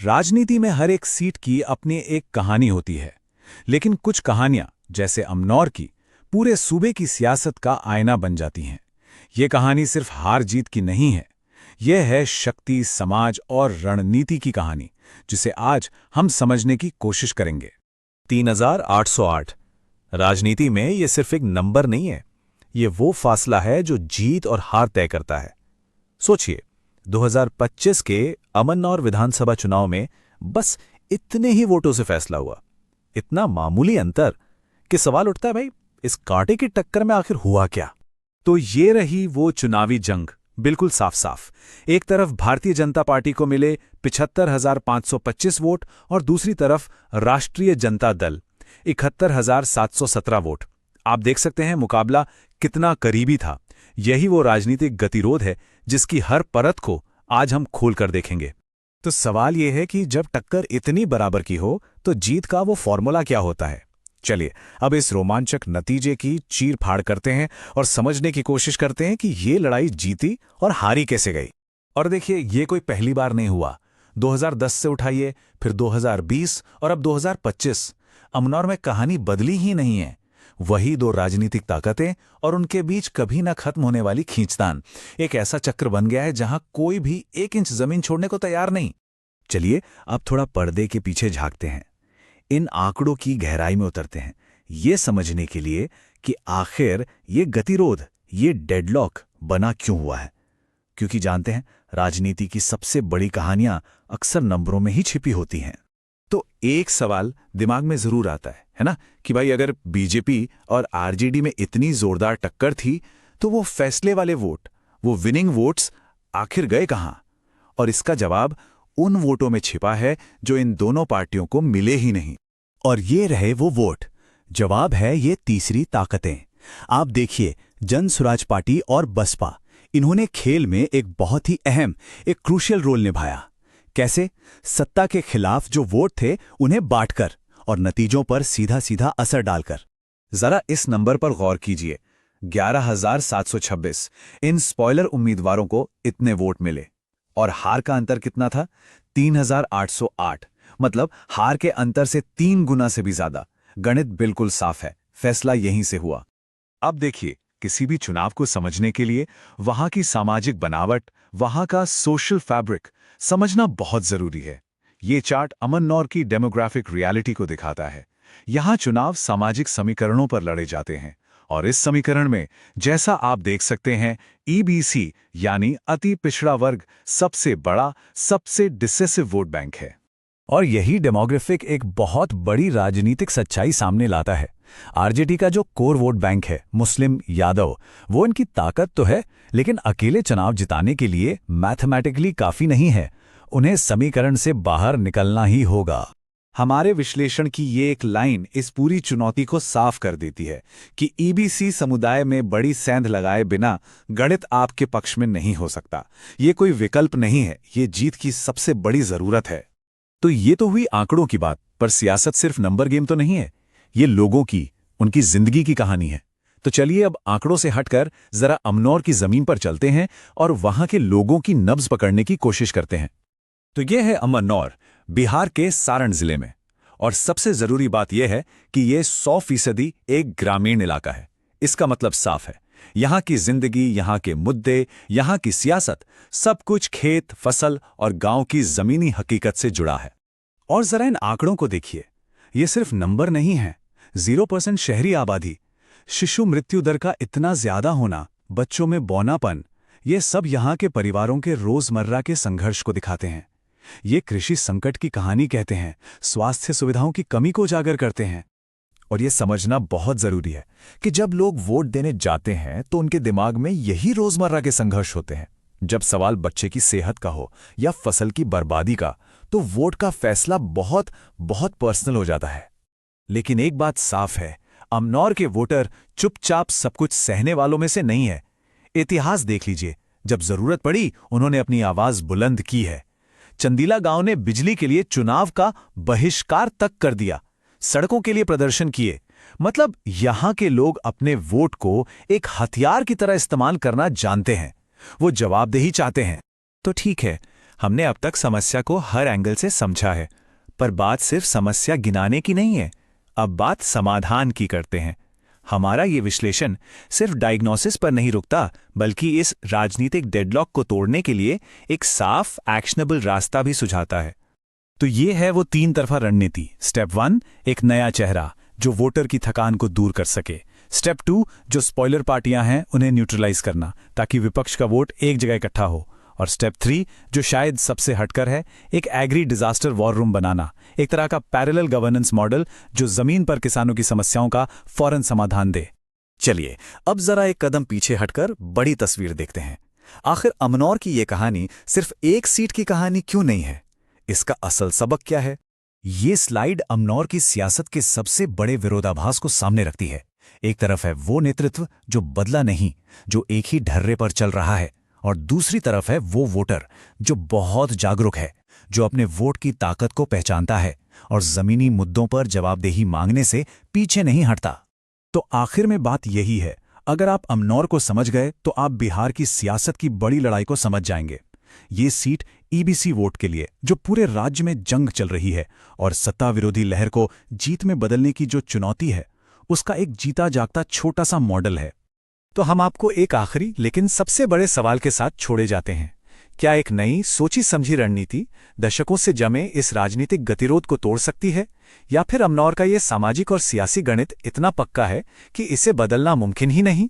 राजनीति में हर एक सीट की अपनी एक कहानी होती है, लेकिन कुछ कहानियां, जैसे अमनौर की, पूरे सूबे की सियासत का आईना बन जाती हैं। ये कहानी सिर्फ हार जीत की नहीं है, यह है शक्ति, समाज और रणनीति की कहानी, जिसे आज हम समझने की कोशिश करेंगे। 3808। राजनीति में ये सिर्फ एक नंबर नहीं है, ये वो फासला है जो जीत और हार तय करता है। सोचिए, 2025 के अमनौर विधानसभा चुनाव में बस इतने ही वोटों से फैसला हुआ। इतना मामूली अंतर कि सवाल उठता है, भाई इस कांटे की टक्कर में आखिर हुआ क्या? तो ये रही वो चुनावी जंग, बिल्कुल साफ साफ। एक तरफ भारतीय जनता पार्टी को मिले 75,525 वोट और दूसरी तरफ राष्ट्रीय जनता दल 71,717 वोट। आप देख सकते हैं मुकाबला कितना करीबी था। यही वो राजनीतिक गतिरोध है जिसकी हर परत को आज हम खोल कर देखेंगे। तो सवाल यह है कि जब टक्कर इतनी बराबर की हो तो जीत का वो फॉर्मूला क्या होता है? चलिए अब इस रोमांचक नतीजे की चीर फाड़ करते हैं और समझने की कोशिश करते हैं कि ये लड़ाई जीती और हारी कैसे गई। और देखिए, ये कोई पहली बार नहीं हुआ। 2010 से उठाइए, फिर 2020 और अब 2025। अमनौर में कहानी बदली ही नहीं है। वही दो राजनीतिक ताकतें और उनके बीच कभी न खत्म होने वाली खींचतान। एक ऐसा चक्र बन गया है जहां कोई भी 1 इंच जमीन छोड़ने को तैयार नहीं। चलिए अब थोड़ा पर्दे के पीछे झांकते हैं, इन आंकड़ों की गहराई में उतरते हैं, ये समझने के लिए कि आखिर ये गतिरोध, ये डेडलॉक बना क्यों हुआ है। क्योंकि जानते हैं, राजनीति की सबसे बड़ी कहानियां अक्सर नंबरों में ही छिपी होती हैं। तो एक सवाल दिमाग में जरूर आता है ना, कि भाई अगर बीजेपी और आरजेडी में इतनी जोरदार टक्कर थी, तो वो फैसले वाले वोट, वो विनिंग वोट्स आखिर गए कहां? और इसका जवाब उन वोटों में छिपा है जो इन दोनों पार्टियों को मिले ही नहीं। और ये रहे वो वोट। जवाब है ये तीसरी ताकतें। आप देखिए, जन स्वराज पार्टी और बसपा, इन्होंने खेल में एक बहुत ही अहम, एक क्रूशियल रोल निभाया। कैसे? सत्ता के खिलाफ जो वोट थे उन्हें बांटकर और नतीजों पर सीधा सीधा असर डालकर। जरा इस नंबर पर गौर कीजिए, 11,726। इन स्पॉइलर उम्मीदवारों को इतने वोट मिले। और हार का अंतर कितना था? 3,808। मतलब हार के अंतर से 3 गुना से भी ज्यादा। गणित बिल्कुल साफ है, फैसला यहीं से हुआ। अब देखिए, किसी भी चुनाव को समझने के लिए वहां की सामाजिक बनावट, वहां का सोशल फैब्रिक समझना बहुत जरूरी है। ये चार्ट अमनौर की डेमोग्राफिक रियलिटी को दिखाता है। यहां चुनाव सामाजिक समीकरणों पर लड़े जाते हैं, और इस समीकरण में, जैसा आप देख सकते हैं, ईबीसी यानी अति पिछड़ा वर्ग सबसे बड़ा, सबसे डिसेसिव वोट बैंक है। और यही डेमोग्राफिक एक बहुत बड़ी राजनीतिक सच्चाई सामने लाता है। आरजेडी का जो कोर वोट बैंक है, मुस्लिम, यादव, वो इनकी ताकत तो है, लेकिन अकेले चुनाव जिताने के लिए मैथमेटिकली काफी नहीं है। उन्हें समीकरण से बाहर निकलना ही होगा। हमारे विश्लेषण की ये एक लाइन इस पूरी चुनौती को साफ कर देती है कि ईबीसी समुदाय में बड़ी सेंध लगाए बिना गणित आपके पक्ष में नहीं हो सकता। ये कोई विकल्प नहीं है, ये जीत की सबसे बड़ी जरूरत है। तो ये तो हुई आंकड़ों की बात, पर सियासत सिर्फ नंबर गेम तो नहीं है। ये लोगों की, उनकी जिंदगी की कहानी है। तो चलिए अब आंकड़ों से हटकर जरा अमनौर की जमीन पर चलते हैं और वहां के लोगों की नब्ज पकड़ने की कोशिश करते हैं। तो यह है अमनौर, बिहार के सारण जिले में। और सबसे जरूरी बात यह है कि यह 100% एक ग्रामीण इलाका है। इसका मतलब साफ है, यहां की जिंदगी, यहां के मुद्दे, यहां की सियासत, सब कुछ खेत, फसल और गांव की जमीनी हकीकत से जुड़ा है। और जरा इन आंकड़ों को देखिए, ये सिर्फ नंबर नहीं है। 0% शहरी आबादी, शिशु मृत्यु दर का इतना ज्यादा होना, बच्चों में बौनापन, ये सब यहां के परिवारों के रोजमर्रा के संघर्ष को दिखाते हैं। ये कृषि संकट की कहानी कहते हैं, स्वास्थ्य सुविधाओं की कमी को उजागर करते हैं। और ये समझना बहुत जरूरी है कि जब लोग वोट देने जाते हैं तो उनके दिमाग में यही रोजमर्रा के संघर्ष होते हैं। जब सवाल बच्चे की सेहत का हो या फसल की बर्बादी का, तो वोट का फैसला बहुत बहुत पर्सनल हो जाता है। लेकिन एक बात साफ है, अमनौर के वोटर चुपचाप सब कुछ सहने वालों में से नहीं है। इतिहास देख लीजिए, जब जरूरत पड़ी उन्होंने अपनी आवाज बुलंद की है। चंदीला गांव ने बिजली के लिए चुनाव का बहिष्कार तक कर दिया, सड़कों के लिए प्रदर्शन किए। मतलब यहां के लोग अपने वोट को एक हथियार की तरह इस्तेमाल करना जानते हैं। वो जवाबदेही चाहते हैं। तो ठीक है, हमने अब तक समस्या को हर एंगल से समझा है, पर बात सिर्फ समस्या गिनाने की नहीं है, अब बात समाधान की करते हैं। हमारा ये विश्लेषण सिर्फ डायग्नोसिस पर नहीं रुकता, बल्कि इस राजनीतिक डेडलॉक को तोड़ने के लिए एक साफ एक्शनेबल रास्ता भी सुझाता है। तो ये है वो 3 तरफा रणनीति। स्टेप 1, एक नया चेहरा जो वोटर की थकान को दूर कर सके। स्टेप 2, जो स्पॉइलर पार्टियां हैं उन्हें न्यूट्रलाइज करना ताकि विपक्ष का वोट एक जगह इकट्ठा हो। और स्टेप 3, जो शायद सबसे हटकर है, एक एग्री डिजास्टर वॉर रूम बनाना, एक तरह का पैरेलल गवर्नेंस मॉडल जो जमीन पर किसानों की समस्याओं का फौरन समाधान दे। चलिए अब जरा एक कदम पीछे हटकर बड़ी तस्वीर देखते हैं। आखिर अमनौर की ये कहानी सिर्फ एक सीट की कहानी क्यों नहीं है? इसका असल सबक क्या है? ये स्लाइड अमनौर की सियासत के सबसे बड़े विरोधाभास को सामने रखती है। एक तरफ है वो नेतृत्व जो बदला नहीं, जो एक ही ढर्रे पर चल रहा है, और दूसरी तरफ है वो वोटर जो बहुत जागरूक है, जो अपने वोट की ताकत को पहचानता है और जमीनी मुद्दों पर जवाबदेही मांगने से पीछे नहीं हटता। तो आखिर में बात यही है, अगर आप अमनौर को समझ गए तो आप बिहार की सियासत की बड़ी लड़ाई को समझ जाएंगे। ये सीट ईबीसी वोट के लिए जो पूरे राज्य में जंग चल रही है और सत्ता विरोधी लहर को जीत में बदलने की जो चुनौती है, उसका एक जीता जागता छोटा सा मॉडल है। तो हम आपको एक आखिरी लेकिन सबसे बड़े सवाल के साथ छोड़े जाते हैं। क्या एक नई सोची समझी रणनीति दशकों से जमे इस राजनीतिक गतिरोध को तोड़ सकती है, या फिर अमनौर का ये सामाजिक और सियासी गणित इतना पक्का है कि इसे बदलना मुमकिन ही नहीं?